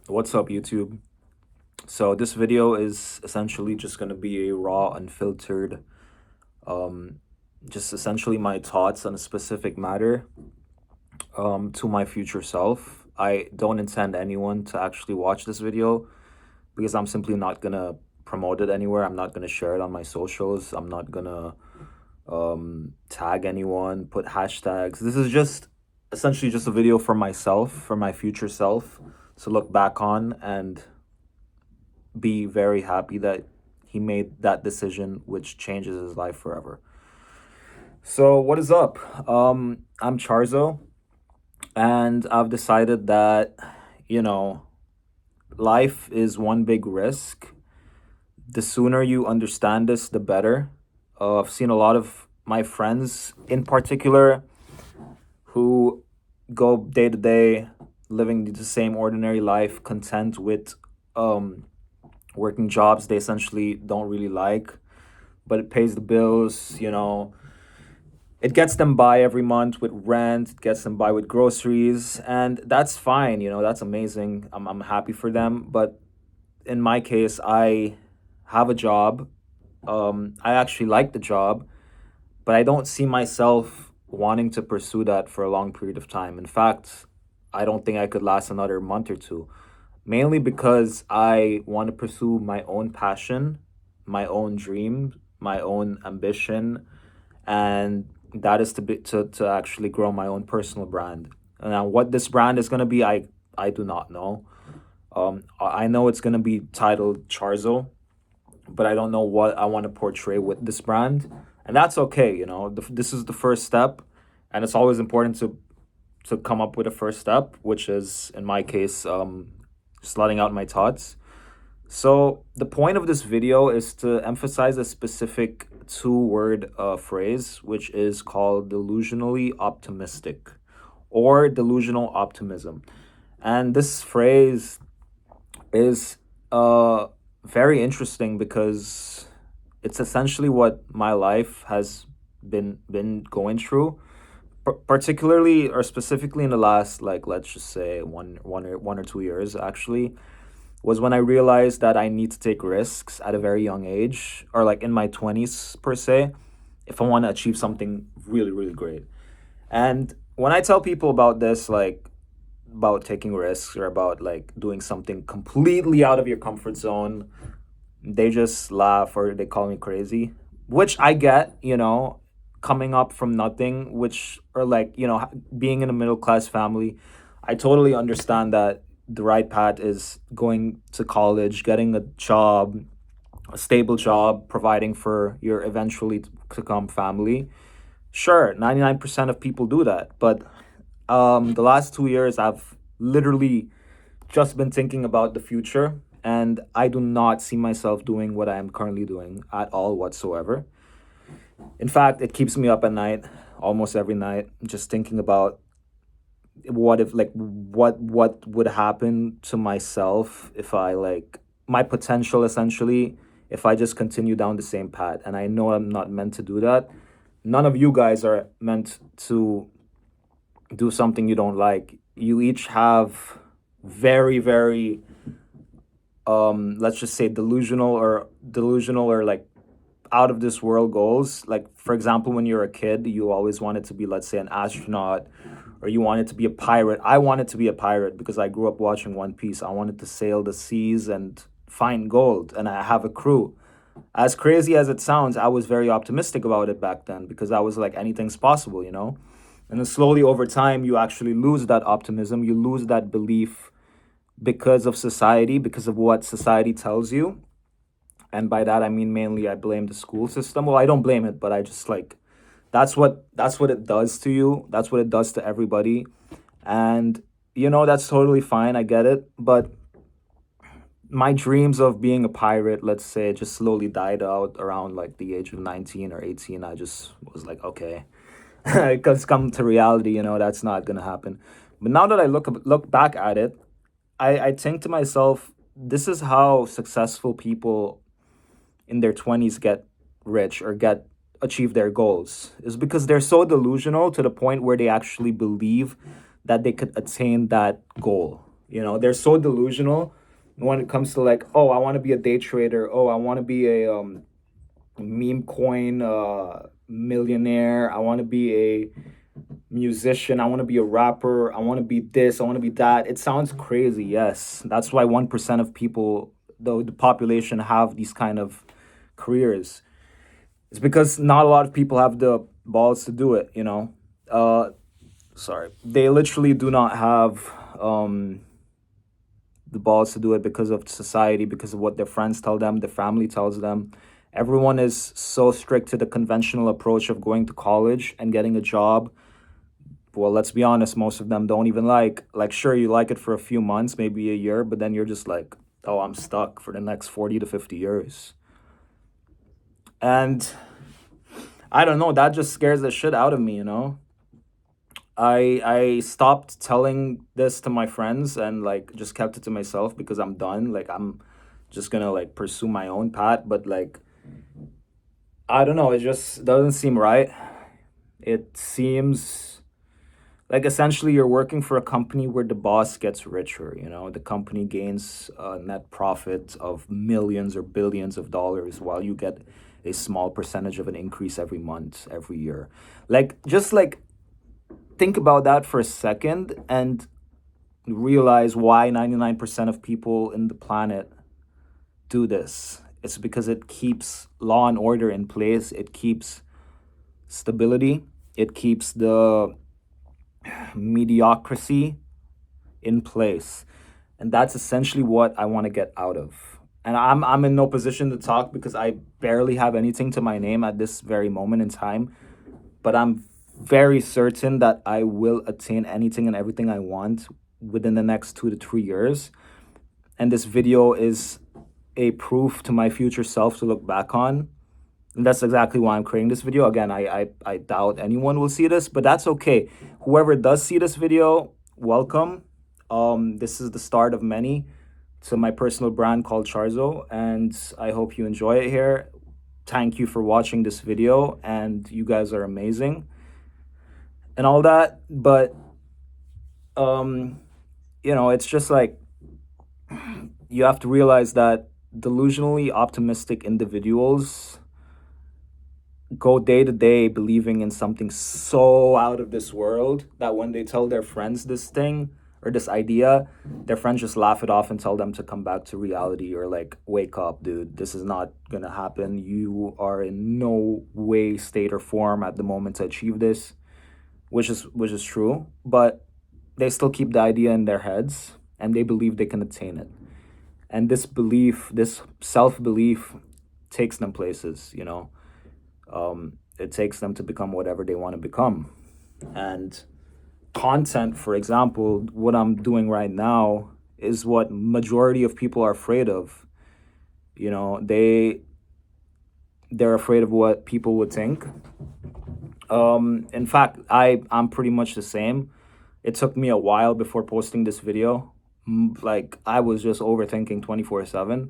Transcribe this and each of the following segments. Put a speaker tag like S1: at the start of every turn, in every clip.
S1: What's up, YouTube? So this video is essentially just going to be a raw, unfiltered, um, just essentially my thoughts on a specific matter to my future self. I don't intend anyone to actually watch this video because I'm simply not going to promote it anywhere. I'm not going to share it on my socials. I'm not going to tag anyone, put hashtags. This is just essentially just a video for myself, for my future self to look back on and be very happy that he made that decision, which changes his life forever. So, what is up? I'm Charzo, and I've decided that, you know, life is one big risk. The sooner you understand this, the better. I've seen a lot of my friends, in particular, who go day to day, living the same ordinary life, content with working jobs they essentially don't really like, but it pays the bills, it gets them by every month with rent, it gets them by with groceries, and that's fine, that's amazing. I'm happy for them. But in my case, I have a job. I actually like the job, but I don't see myself wanting to pursue that for a long period of time. In fact, I don't think I could last another month or two, mainly because I want to pursue my own passion, my own dream, my own ambition, and that is to actually grow my own personal brand. And now, what this brand is going to be, I do not know. I know it's going to be titled Charzo, but I don't know what I want to portray with this brand, and that's okay. This is the first step, and it's always important to come up with a first step, which is in my case, just letting out my thoughts. So the point of this video is to emphasize a specific two-word phrase, which is called delusionally optimistic or delusional optimism. And this phrase is very interesting because it's essentially what my life has been going through, particularly or specifically in the last, like, let's just say one or 2 years actually, was when I realized that I need to take risks at a very young age, or like in my 20s per se, if I want to achieve something really, really great. And when I tell people about this, like about taking risks or about like doing something completely out of your comfort zone, they just laugh or they call me crazy, which I get, coming up from nothing, which, or like, being in a middle class family. I totally understand that the right path is going to college, getting a job, a stable job, providing for your eventually to come family. Sure, 99% of people do that. But the last 2 years, I've literally just been thinking about the future, and I do not see myself doing what I am currently doing at all whatsoever. In fact, it keeps me up at night, almost every night, just thinking about what if, like, what would happen to myself if I, like, my potential essentially, if I just continue down the same path. And I know I'm not meant to do that. None of you guys are meant to do something you don't like. You each have very, very, let's just say delusional or like out of this world goals. Like, for example, when you're a kid, you always wanted to be, let's say, an astronaut, or you wanted to be a pirate. I wanted to be a pirate because I grew up watching One Piece. I wanted to sail the seas and find gold, and I have a crew. As crazy as it sounds, I was very optimistic about it back then because I was like, anything's possible. And then slowly over time, you actually lose that optimism, you lose that belief because of society, because of what society tells you. And by that I mean mainly I blame the school system. Well, I don't blame it, but I just like, that's what it does to you. That's what it does to everybody. And that's totally fine. I get it. But my dreams of being a pirate, let's say, just slowly died out around like the age of 19 or 18. I just was like, okay, because come to reality, that's not gonna happen. But now that I look back at it, I think to myself, this is how successful people in their 20s get rich or get achieve their goals, is because they're so delusional to the point where they actually believe that they could attain that goal. You know, they're so delusional when it comes to like, oh, I want to be a day trader. Oh, I want to be a meme coin millionaire. I want to be a musician. I want to be a rapper. I want to be this. I want to be that. It sounds crazy. Yes, that's why 1% of people, though the population, have these kind of careers. It's because not a lot of people have the balls to do it. You know, uh, sorry, they literally do not have the balls to do it because of society, because of what their friends tell them, their family tells them. Everyone is so strict to the conventional approach of going to college and getting a job. Well, let's be honest, most of them don't even like sure you like it for a few months, maybe a year, but then you're just like, oh, I'm stuck for the next 40 to 50 years. And I don't know, that just scares the shit out of me, you know? I stopped telling this to my friends and like just kept it to myself because I'm done. Like I'm just gonna like pursue my own path, but like I don't know, it just doesn't seem right. It seems like essentially you're working for a company where the boss gets richer, you know, the company gains a net profit of millions or billions of dollars while you get a small percentage of an increase every month, every year. Like just like think about that for a second and realize why 99% of people in the planet do this. It's because it keeps law and order in place, it keeps stability, it keeps the mediocrity in place. And that's essentially what I want to get out of. And I'm in no position to talk because I barely have anything to my name at this very moment in time. But I'm very certain that I will attain anything and everything I want within the next 2 to 3 years. And this video is a proof to my future self to look back on. And that's exactly why I'm creating this video. Again, I doubt anyone will see this, but that's okay. Whoever does see this video, welcome. This is the start of many to my personal brand called CHARZO, and I hope you enjoy it here. Thank you for watching this video, and you guys are amazing and all that. But you know, it's just like you have to realize that delusionally optimistic individuals go day to day believing in something so out of this world that when they tell their friends this thing or this idea, their friends just laugh it off and tell them to come back to reality or like, wake up, dude, this is not gonna happen. You are in no way, state, or form at the moment to achieve this, which is true, but they still keep the idea in their heads and they believe they can attain it. And this belief, this self-belief takes them places, you know. It takes them to become whatever they want to become. And content, for example, what I'm doing right now is what majority of people are afraid of. You know, they're afraid of what people would think. In fact, I'm pretty much the same. It took me a while before posting this video. Like I was just overthinking 24/7.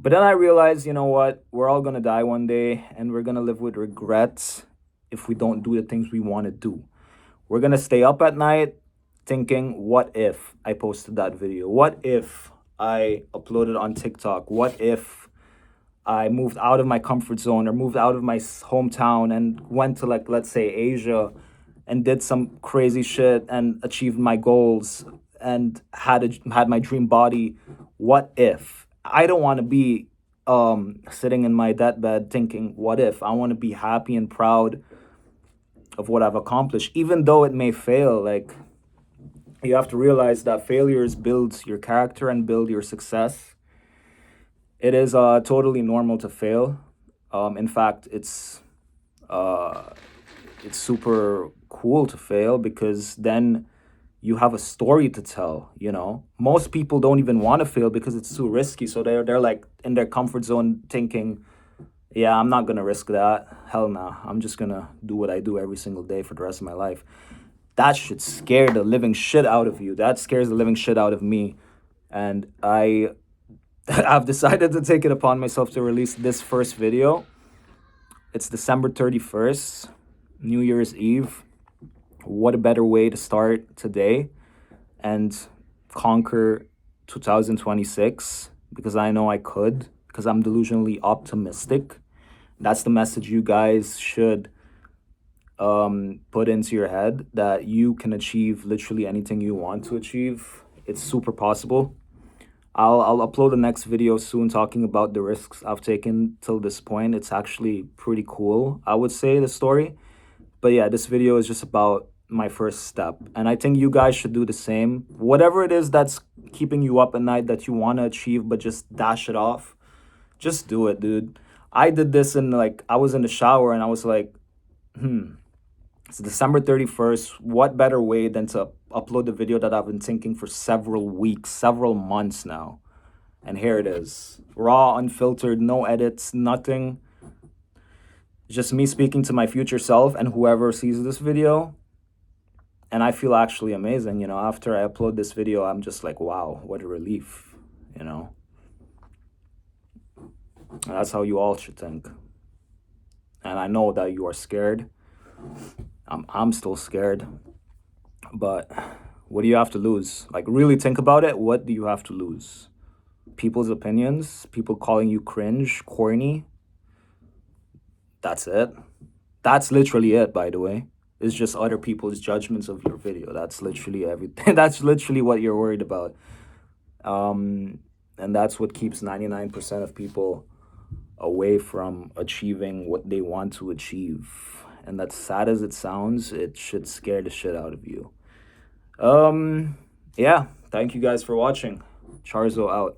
S1: But then I realized, you know what? We're all going to die one day and we're going to live with regrets if we don't do the things we want to do. We're going to stay up at night thinking, what if I posted that video? What if I uploaded on TikTok? What if I moved out of my comfort zone or moved out of my hometown and went to, like, let's say Asia and did some crazy shit and achieved my goals and had my dream body? What if? I don't want to be sitting in my deathbed thinking, what if? I want to be happy and proud of what I've accomplished, even though it may fail. Like, you have to realize that failures build your character and build your success. It is totally normal to fail. In fact, it's super cool to fail because then you have a story to tell. You know, most people don't even want to fail because it's too risky, so they're like in their comfort zone thinking, yeah, I'm not gonna risk that, hell nah, I'm just gonna do what I do every single day for the rest of my life. That should scare the living shit out of you. That scares the living shit out of me. And I've decided to take it upon myself to release this first video. It's December 31st, New Year's Eve. What a better way to start today. And conquer 2026 because I know I could, because I'm delusionally optimistic. That's the message you guys should put into your head, that you can achieve literally anything you want to achieve. It's super possible. I'll upload the next video soon talking about the risks I've taken till this point. It's actually pretty cool, I would say, the story. But yeah, this video is just about my first step. And I think you guys should do the same. Whatever it is that's keeping you up at night that you want to achieve, but just dash it off, just do it, dude. I did this in like, I was in the shower and I was like, it's December 31st. What better way than to upload the video that I've been thinking for several weeks, several months now? And here it is. Raw, unfiltered, no edits, nothing. Just me speaking to my future self and whoever sees this video. And I feel actually amazing, after I upload this video, I'm just like, wow, what a relief, And that's how you all should think. And I know that you are scared. I'm still scared. But what do you have to lose? Like, really think about it. What do you have to lose? People's opinions? People calling you cringe, corny? That's it. That's literally it, by the way. It's just other people's judgments of your video. That's literally everything. That's literally what you're worried about. And that's what keeps 99% of people away from achieving what they want to achieve. And that's sad as it sounds, it should scare the shit out of you. Yeah, thank you guys for watching. CHARZO out.